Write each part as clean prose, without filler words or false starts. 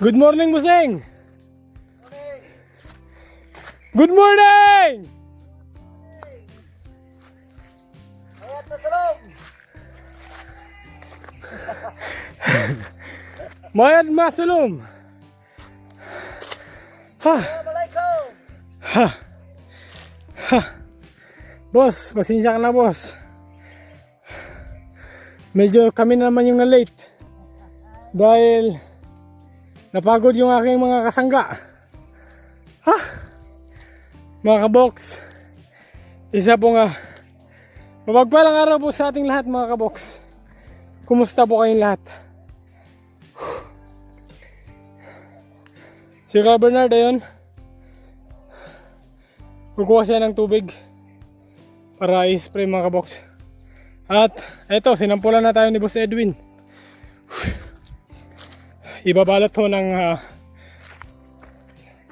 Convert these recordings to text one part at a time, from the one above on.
Good morning, Buseng! Good morning! Ayat na salong! Mayad masulum! Ha! Assalamualaikum! Ha! Ha! Boss, pasensya ka na, boss. Medyo kami na naman yung na-late. Dahil napagod yung aking mga kasangga. Ha! Mga kaboks, isa po nga mapagpalang araw po sa ating lahat, mga kaboks. Kumusta po kayong lahat? Si Ka Bernard ayun, kukuha siya ng tubig para i-spray, mga kaboks. At eto, sinampulan na tayo ni Boss Edwin. Ibabalot ho ng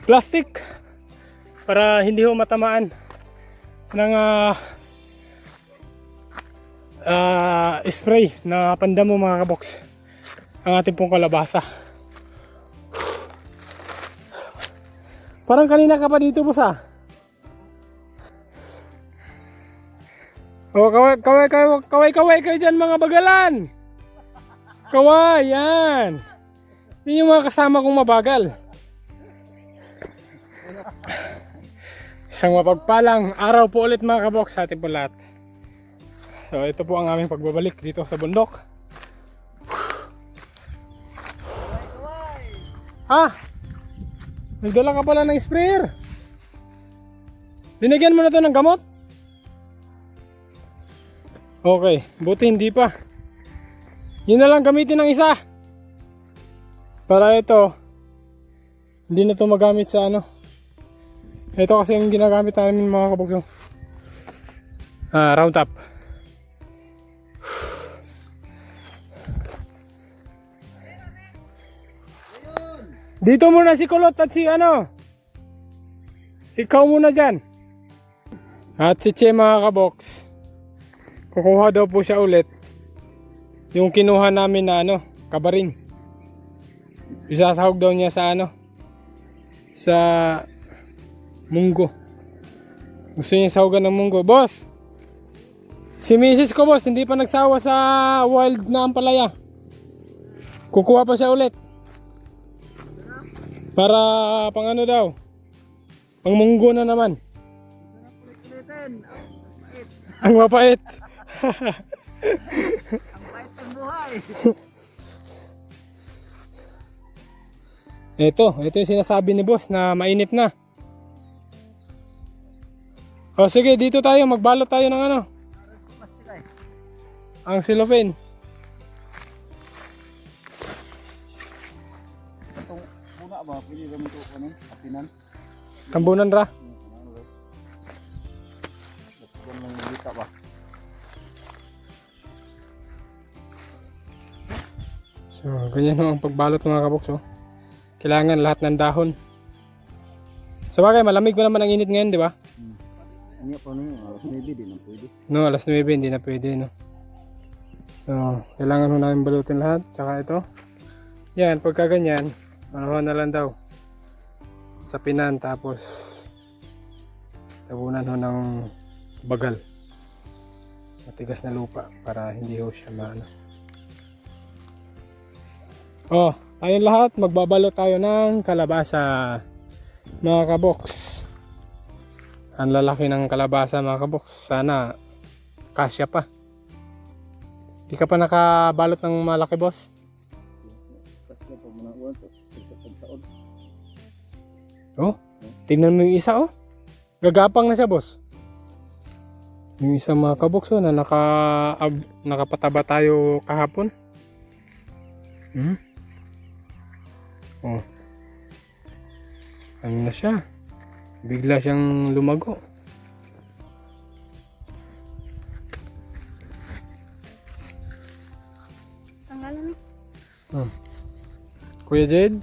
plastic para hindi ho matamaan ng spray na pandamo, mga kaboks, ang ating pong kalabasa. Parang kanina ka pa dito, boss, ah. Oh, kaway kayo dyan, mga bagalan. Kaway, yan. Yun yung mga kasama kong mabagal. Isang mapagpalang araw po ulit, mga kaboks, sa ating po lahat. So ito po ang aming pagbabalik dito sa bundok. Ha? Nagdala ka pala ng sprayer. Binigyan mo na to ng gamot? Okay, buti hindi pa. Yun na lang gamitin ng isa. Para ito, hindi na to magamit sa ano. Ito kasi yung ginagamit namin, mga kabugso. Round up. Dito muna si Kulot at si ano. Ikaw muna dyan. At si Che, mga kaboks, kukuha daw po siya ulit yung kinuha namin na ano, kabaring. Isasahog daw niya sa ano, sa munggo. Gusto niya sahugan ng munggo. Boss, si misis ko, boss, hindi pa nagsawa sa wild na ampalaya. Kukuha pa siya ulit para pang ano daw, pang munggo na naman. Ang mapait. Ang pait ng buhay! Ito yung sinasabi ni boss na mainit na. O sige, dito tayo, magbalot tayo ng ano, ang cellophane. Itong puna ba? Pwede naman ito ano? Kapinan? Tambunan ra. Yan lang nilita ba? So ganyan ho ang pagbalot, mga kaboks. Oh. Kailangan lahat ng dahon. Sa bagay, malamig pa naman ang init ngayon, di ba? Ano pa nung alas 9 di na pwede. No, alas 9 hindi na pwede, no. So, kailangan ho namin balutin lahat. Tsaka ito. Yan, pagka ganyan, ano na lang daw. Sa pinan, tapos tabunan ho ng bagal. Matigas na lupa para hindi ho siya maano. Oh, tayong lahat, magbabalot tayo ng kalabasa, mga kaboks. Ang lalaki ng kalabasa, mga kaboks. Sana kasya pa. Di ka pa nakabalot ng malaki, boss? Kasi na pa muna uwan to. Sa pagsaon. Oh, tingnan mo yung isa, oh. Gagapang na siya, boss. Yung isa, mga kaboks, oh, na nakapataba tayo kahapon. Oh. Ano na siya? Bigla siyang lumago. Tanggalan mo. Kuya Jed,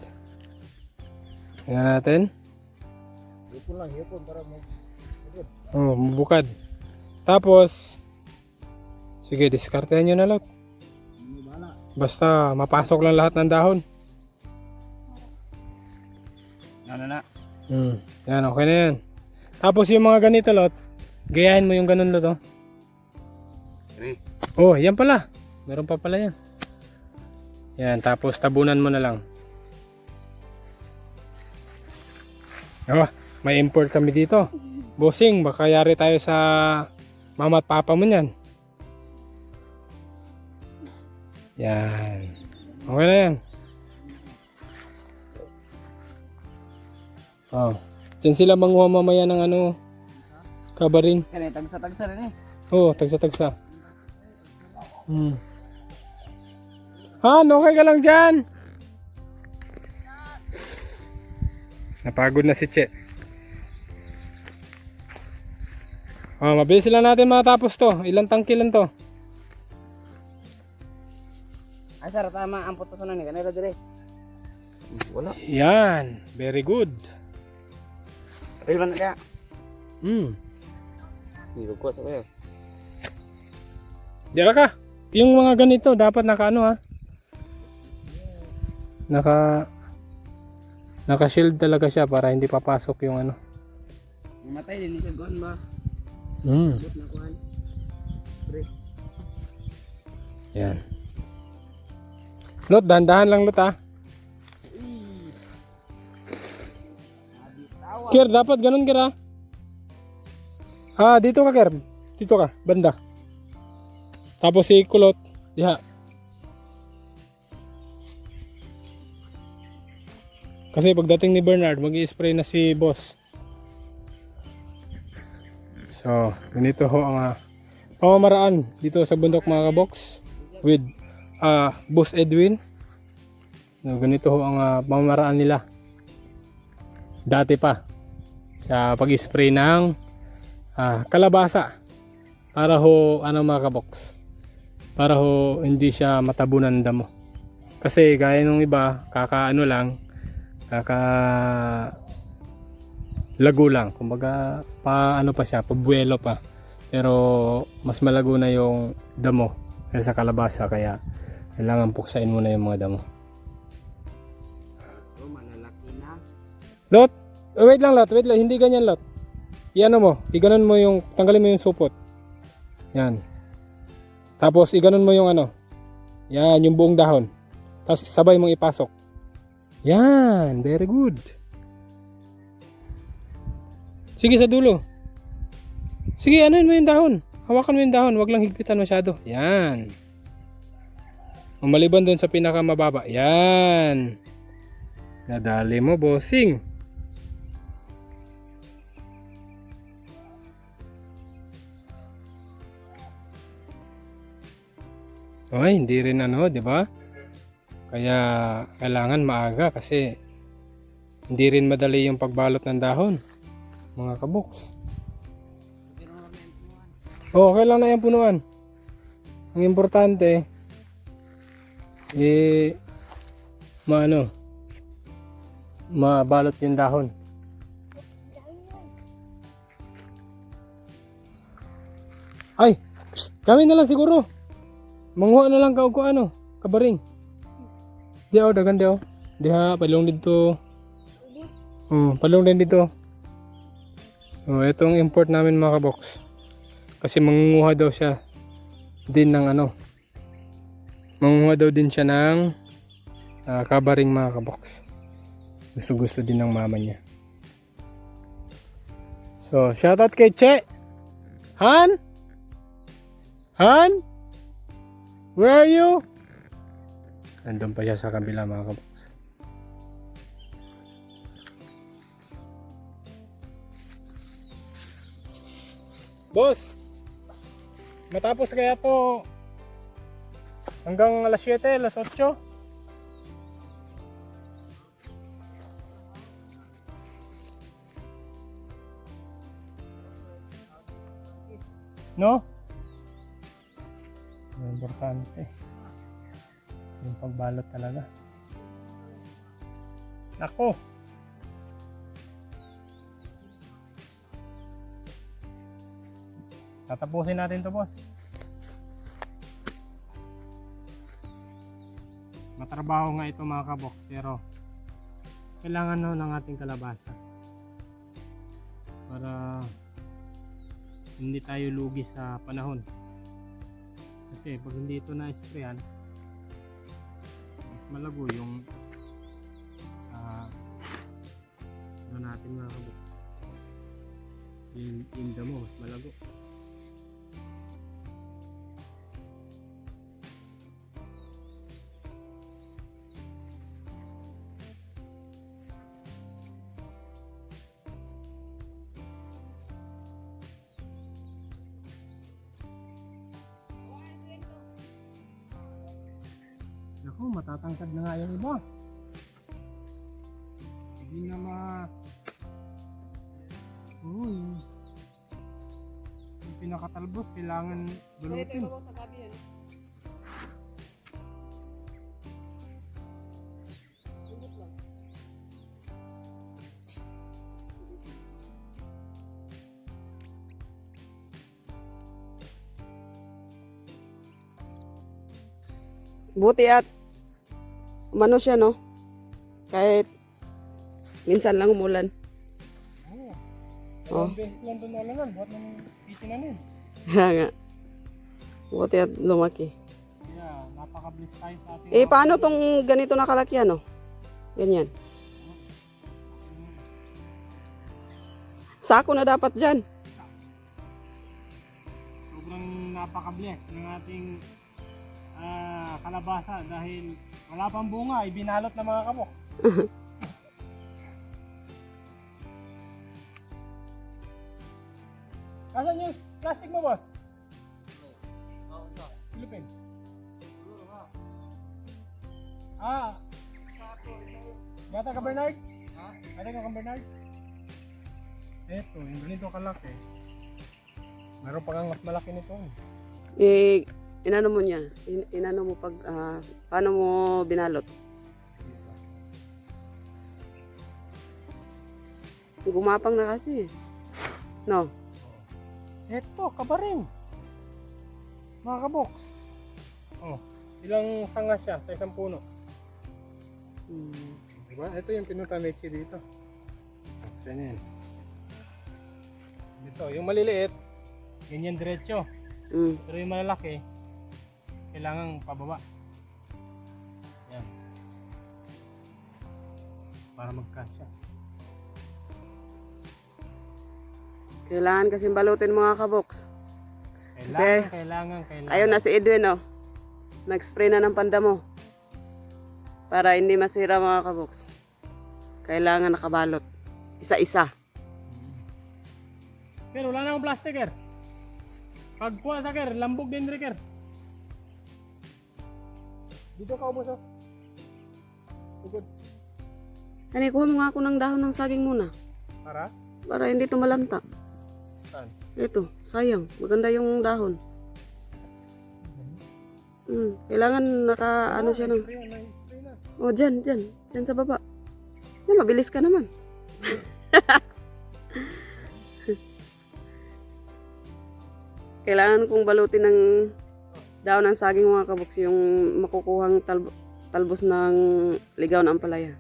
tingnan natin. Hipon para mo. Oh, mabukad. Tapos, sige, diskartehan nyo na lang. Basta mapasok lang lahat ng dahon. Ano na? Yan, okay na yan. Tapos yung mga ganito lot, gayahin mo yung ganun lot oh. Oh, yan pala. Meron pa pala yan. Yan, tapos tabunan mo na lang. Oh, may import kami dito. Bossing, baka yari tayo sa mama at papa mo niyan. Yan. Okay na yan. Oh. Diyan sila manguha mamaya ng ano, kabaring. Kaya tagsa-tagsa rin eh. Oo, tagsa-tagsa. Han, okay ka lang dyan? Napagod na si Che. Oh, mabilis lang natin matapos to. Ilang tangki lang to? Ay, sir, tama. Ang putusan ni kanila dire. Wala. Yan, very good. Real man na kaya. Hindi ko sa kayo. Diyan ka. Yung mga ganito, dapat naka ano ha? Naka-shield talaga siya para hindi papasok yung ano. Mamatay din sa gon ba? Abot na kuhan. Yan. Lot, dahan-dahan lang lot ha. Ker, dapat ganun kira. Dito ka Ker. Dito ka, banda. Tapos si Kulot, diha. Kasi pagdating ni Bernard, mag-i-spray na si boss. So, ganito ho ang pamamaraan dito sa bundok mga kabox with Boss Edwin. So, ganito ho ang pamamaraan nila. Dati pa sa pag-spray ng kalabasa para ho ano mga kabox, para ho hindi siya matabunan ng damo. Kasi gaya nung iba, kakaano lang, lago lang, kumbaga pa ano pa siya, pabuelo pa, pero mas malago na yung damo kaysa sa kalabasa, kaya kailangan puksain muna yung mga damo. Lot, wait lang Lot, wait lang, hindi ganyan Lot. Iano mo, iganon mo yung, tanggalin mo yung supot. Yan. Tapos iganon mo yung ano. Yan, yung buong dahon. Tapos sabay mong ipasok. Yan, very good. Sige sa dulo. Sige, anuin mo yung dahon. Hawakan mo yung dahon, wag lang higpitan masyado. Yan. Maliban doon sa pinakamababa. Yan. Nadali mo, bossing. Oy, hindi rin ano, 'di ba? Kaya kailangan maaga kasi hindi rin madali yung pagbalot ng dahon, mga kaboks. Okay lang na yung punuan. Ang importante mabalot yung dahon. Ay, kami na lang siguro. Manguha na lang ka o ano, kabaring. Di ako, dagan di ako. Diha, palong dito. Palong din dito. Itong import namin mga kabox. Kasi mangunguha daw siya din ng ano. Mangunguha daw din siya ng kabaring mga kabox. Gusto din ng mama niya. So, shoutout kay Che. Han? Han? Where are you? Nandun pa siya sa kabila mga kabox. Boss, matapos kaya to hanggang alas 7, alas 8? No? Importante yung pagbalot talaga. Nako, tatapusin natin to boss. Matrabaho nga ito mga kabok, pero kailangan no ng ating kalabasa para hindi tayo lugi sa panahon. Kasi pag hindi ito na-sprayan, mas malago yung ano natin mga kabuk. Yung tinda mo, mas malago. Naku, matatangkad na nga yung iba. Hindi na yung pinakatalbos, kailangan balutin. Buti at umano siya, no? Kahit minsan lang umulan. Oh. Beses lang doon ulan, buhat ng itinanin. Kaya nga. Buti at lumaki. Yeah, napaka-bless tayo sa ating Paano tong ganito nakalaki, ano? Ganyan. Sako na dapat dyan. sobrang napaka-bless ng ating kalabasa dahil wala pang bunga, ibinalot ng mga kabok. Asan yung plastic mo, boss? Silupin. Bata ka, Bernard? Bata ka, Bernard? Eto, yung ganito kalaki. Meron pa kang mas malaki nito. Inano mo niya? Inano mo pag, paano mo binalot? Gumapang na kasi. No? Eto, kabarin. Mga kaboks. Oh, ilang sanga siya sa isang puno. Diba? Ito yung pinutamitsi dito. Saan yan? Dito, yung maliliit, ganyan diretso. Pero yung malalaki, kailangan pababa. Yan. Para magkasya. Kailangan kasing balutin mga kaboks. Kailangan. Ayun na si Edwin, oh. Nag-spray na ng pandamo. Para hindi masira mga kaboks. Kailangan nakabalot. Isa-isa. Pero wala na akong plastic, ker. Pag kuha sa ker, lambog din rin, ker. Dito ka ubos, oh. Tugod. Hani, kuha mo nga ako ng dahon ng saging muna. Para hindi tumalanta. Saan? Ito, sayang. Maganda yung dahon. Kailangan ano siya ng... Spray na. Oh, dyan sa baba. Yan, mabilis ka naman. Kailangan kong balutin ng daon ng saging mga kaboks yung makukuhang talbos ng ligaw na ampalaya.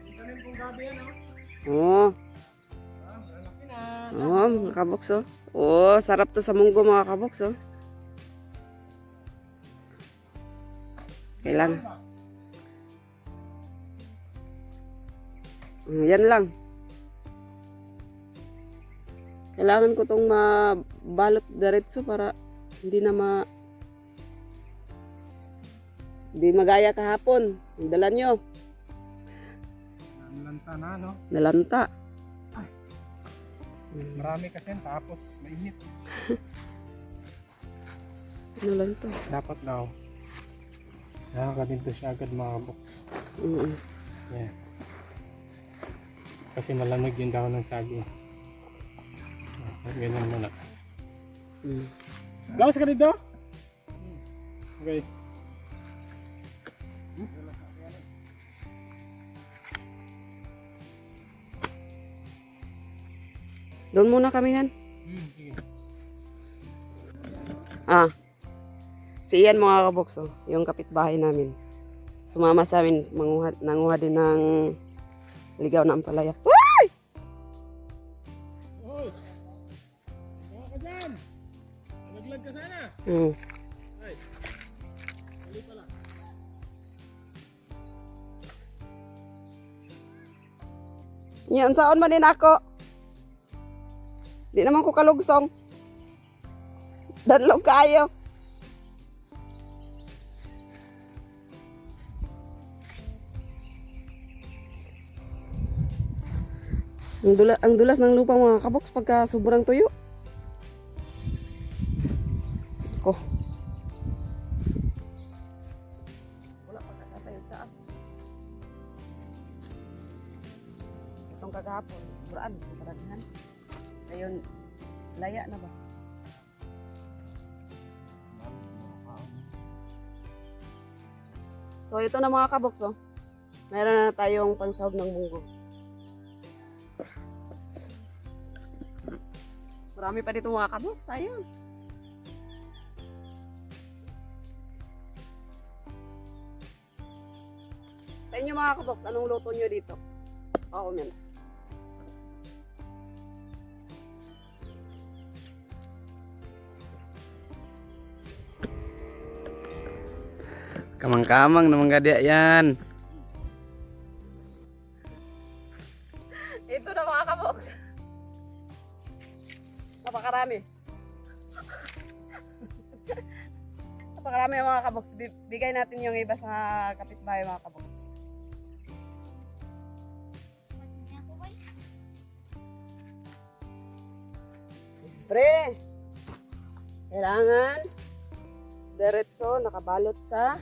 Itanim kong gabi yan, Oh. oh. Malaki na. Oh, mga kaboks, oh. Oh, sarap to sa munggo mga kaboks, oh. Kailangan. Yan lang. Kailangan ko tong mabalot diretso para hindi na hindi magaya kahapon. Ang dala nyo. Nalanta na, no? Nalanta. Marami kasi tapos mainit. Nalanta. Dapat daw. Nakakadinto siya agad mga kabok. Yeah. Kasi malamig yung dahon ng saging. Ganyan muna. Lawas ka dito? Okay. Doon muna kami yan. Sige. Si Ian mga kaboks, oh, yung kapitbahay namin. sumama sa amin, nanguha din ng ligaw na ampalaya. Uy! Uy! Kuha ka dyan! Naglag ka sana! Hmm. Ay! Mali pala. Yan, saon man din ako. Di naman ko kalugsong. Danlog kayo. Ang dulas ng lupa mga kaboks pagka sobrang tuyo. Ko. Wala pa kakatayo taas. Itong kagahapon, buraan, paramihan. Ngayon, laya na ba? So ito na mga kaboks, oh. Meron na tayong pangsahog ng munggo. Marami pa dito mga kaboks, sayang. Sa inyo mga kaboks, anong luto nyo dito? Comment. Kamang-kamang naman gadya yan. Ito na mga kaboks. Napakarami. Napakarami mga kaboks. Bigay natin yung iba sa kapitbahay mga kaboks. Pre, kailangan diretso nakabalot sa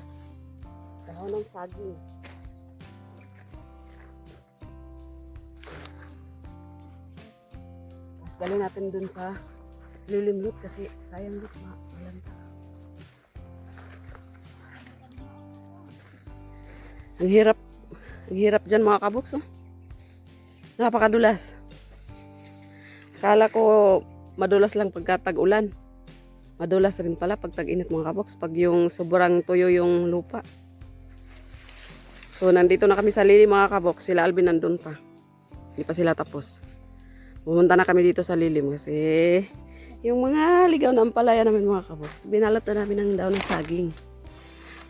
dahon ng saging. Mas galing natin dun sa lilim lut kasi sayang lut malanta. Ang hirap dyan mga kaboks, oh. Napakadulas. Akala ko madulas lang pagka tag-ulan. Madulas rin pala pag tag-init mga kaboks, pag yung sobrang tuyo yung lupa. So nandito na kami sa lilim mga kaboks, sila Alvin nandun pa. Hindi pa sila tapos. Pumunta na kami dito sa lilim kasi yung mga ligaw na ampalaya namin mga kaboks, binalot na namin ng daon ng saging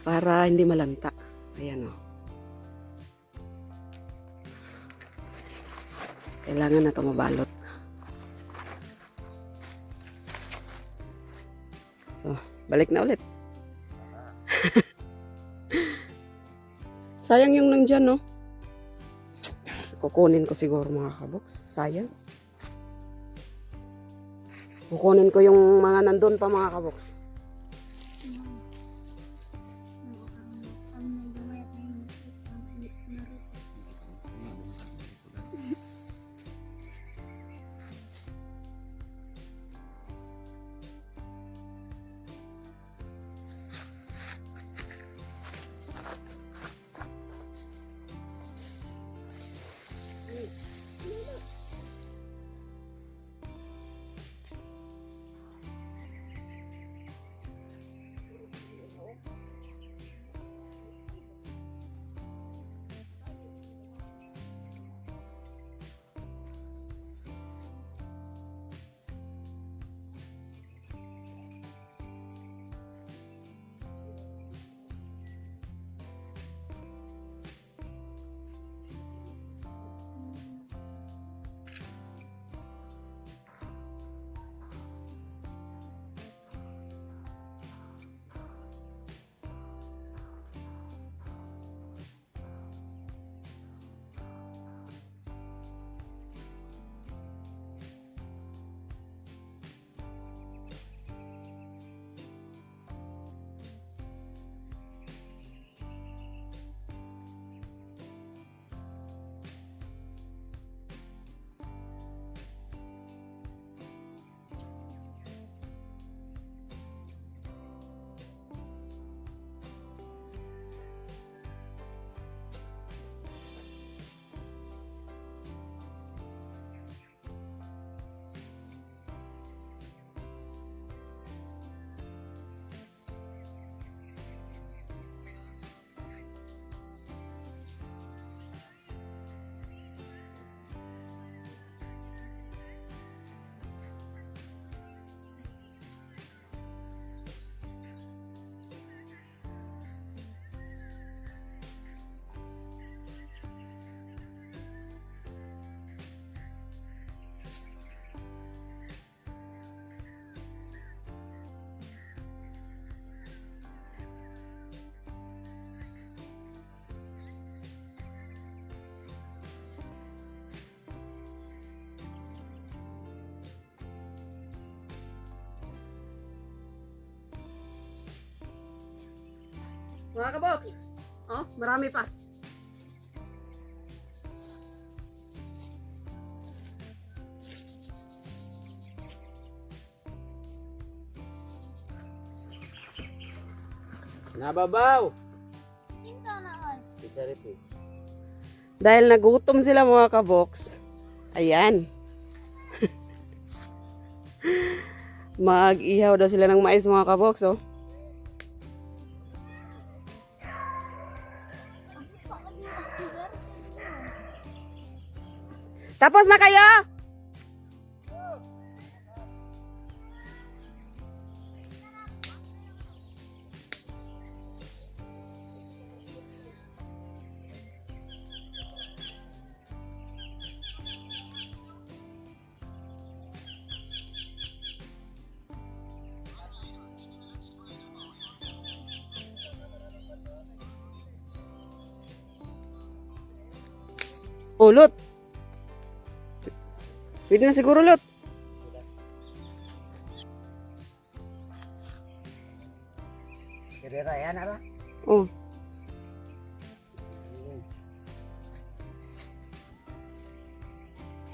para hindi malanta. Ayan, oh. Kailangan na ito mabalot. So, balik na ulit. Sayang yung nandyan, no? Kukunin ko siguro mga kaboks. Sayang. Kukunin ko yung mga nandun pa mga kaboks. Mga kabox. Oh, marami pa. Nababaw. Kinsa na ay. Si Charity. Dahil nagutom sila mga kabox. Ayan. Mag-ihaw daw sila ng mais mga kabox, oh. Tapos na kayo? Oh, Lot. Pwede na siguro, Lot. Kirera yan ara. Oh.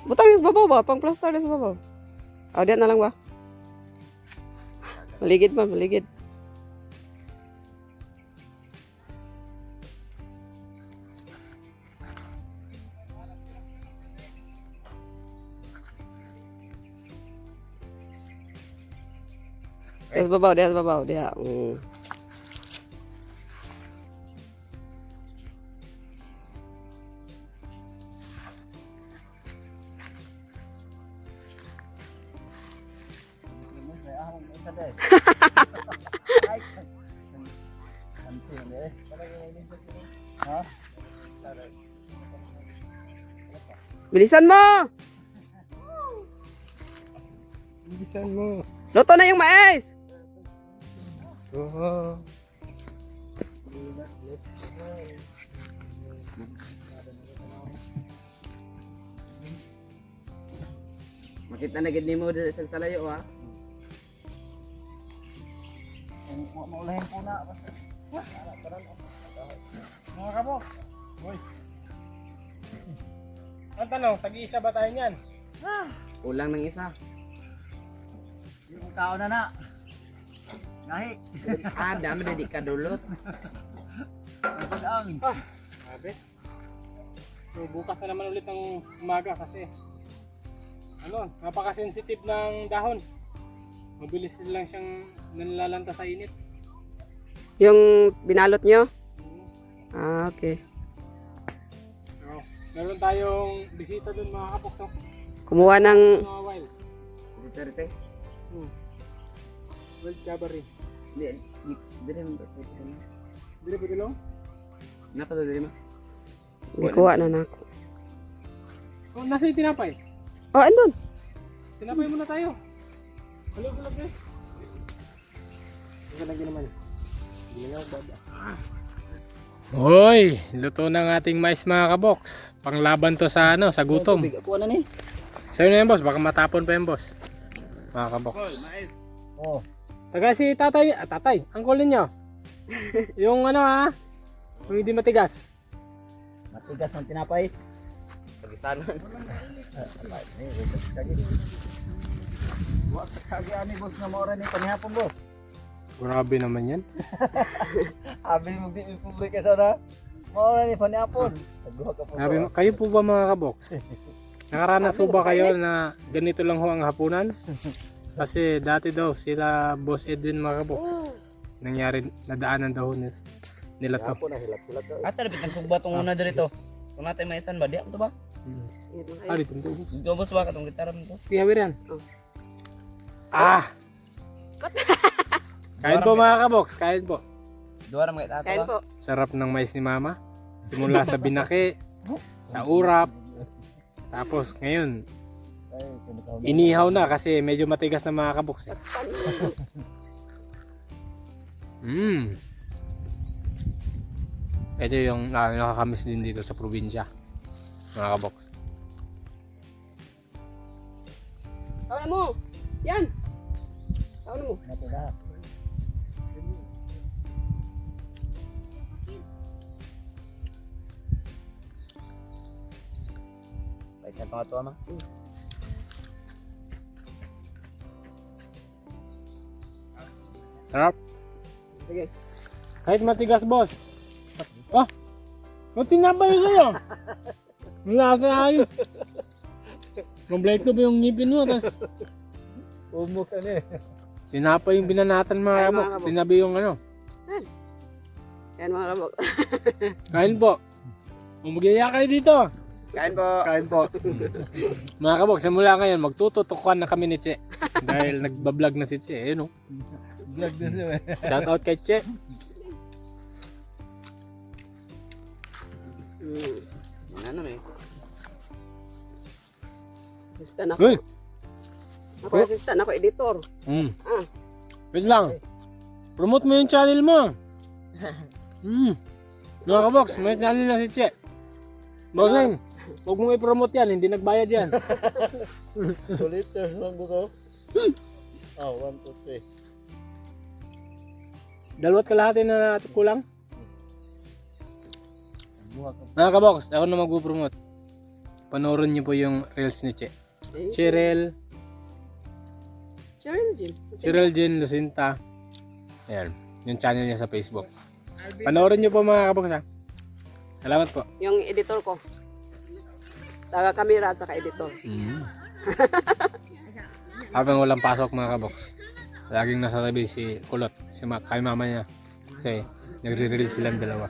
Butang yung sa babaw ba? Pang plaster na sa babaw. Oh, diyan na lang ba? Maligid ba? Maligid. Diyan sa babaw, diyan sa babaw. Diyan. Bilisan mo! Bilisan mo. Luto na yung mais! Oh. Makita na gid nimo dito sa salayo ha. Maulahin po na. Mga kabok. Uy. Ang tanong, tag-iisa ba tayo niyan? Ulang ng isa. Yung tao na na. Nahi. Dami na di kadulot. Pag-ang. Sabi. So, bukas na naman ulit ng umaga kasi napaka-sensitive ng dahon. Mabilis lang siyang nalalanta sa init. Yung binalot nyo? Ah, okay. So, meron tayong bisita dun mga kapok. So, Kumuha ng... mga wild. Si Charity. Wild Jabari. Di dire mo. Dili ba dilong? Napa to dire mo? Gikuha na nako. Oh, nasa yung tinapay. Oh, andun. Tinapay muna tayo. Halo, guys. Ang lagi naman. Hindi na baba. Hoy, luto ng ating mais mga kaboks. Panglaban to sa sa gutom. Ako na ni. Sa'yo na yan boss, baka matapon pa yan boss. Mga kaboks. Oh. Taga si tatay, tatay, angkol ninyo. Yung yung hindi matigas. Matigas ng tinapay. Pagisanan. Wag kagi ani boss nga maora ni panihapon boss. Grabe naman yan. Abi mo di publika sa na. Maora ni panihapon. Nagduha ka po. Grabe, kayo po ba mga kaboks? Nakaranas po ba kayo na ganito lang ho ang hapunan? Kasi dati daw sila Boss Edwin mga kaboks. Nangyari, nadaanan daw nila to. Hapon na hilap-hilap. Ata bit ang batong una dito. Kung natin maisan ba di to ba? Ah, dito to. Dito boss wa katong gitara mo to. Kiyawir yan. Ah! Kain po mga kaboks, kain po. Duwa ra mga tato. Kain po. Sarap ng mais ni mama. Simula sa binaki, sa urap. Tapos ngayon, inihaw na kasi medyo matigas na mga kaboks. Ito yung nakakamiss din dito sa probinsya. Mga kaboks. Tawanan mo. Yan. Tawanan mo. Natira. Kaya mga tuwa ma. Sarap. Sige. Kahit matigas, boss. Ah! Ba't tinapay yun sa'yo? Wala sa ayos. Kompleto pa yung ngipin mo, tapos Umok ka na eh. tinapay yung binanatan mga Ay, mga kaboks. kaboks. Tinabi yung ano. Yan mga kabox. Kain po. Umagaya kayo dito. Kain po. Kain po. Mga kaboks, simula ngayon, magtututukan na kami ni Che. Dahil nagbablog na si Che. Ayun, oh. Vlog din siya eh. Shout out kay Che. Ano eh. Assistant ako. Uy! Ako assistant, ako editor. Ah. Wait lang. Promote mo yung channel mo. Mga kaboks, may channel na si Che. Bossing, huwag mong i-promote yan, hindi nagbayad yan. 2 liters lang buto. Oh, 1, 2, 3. Dalawat kalahati na kulang. Buhat ka. Mga kaboks, ako na mag-promote. Panoorin niyo po yung reels ni Che. Cheryl Jean Lucinta. Ayan, yung channel niya sa Facebook. Panoorin niyo po mga kaboks ha. Salamat po. Yung editor ko. Taga-camera at saka editor. Habang walang pasok mga kaboks, laging nasa tabi si Kulot, kay mama niya. Kasi nagre-reel silang dalawa.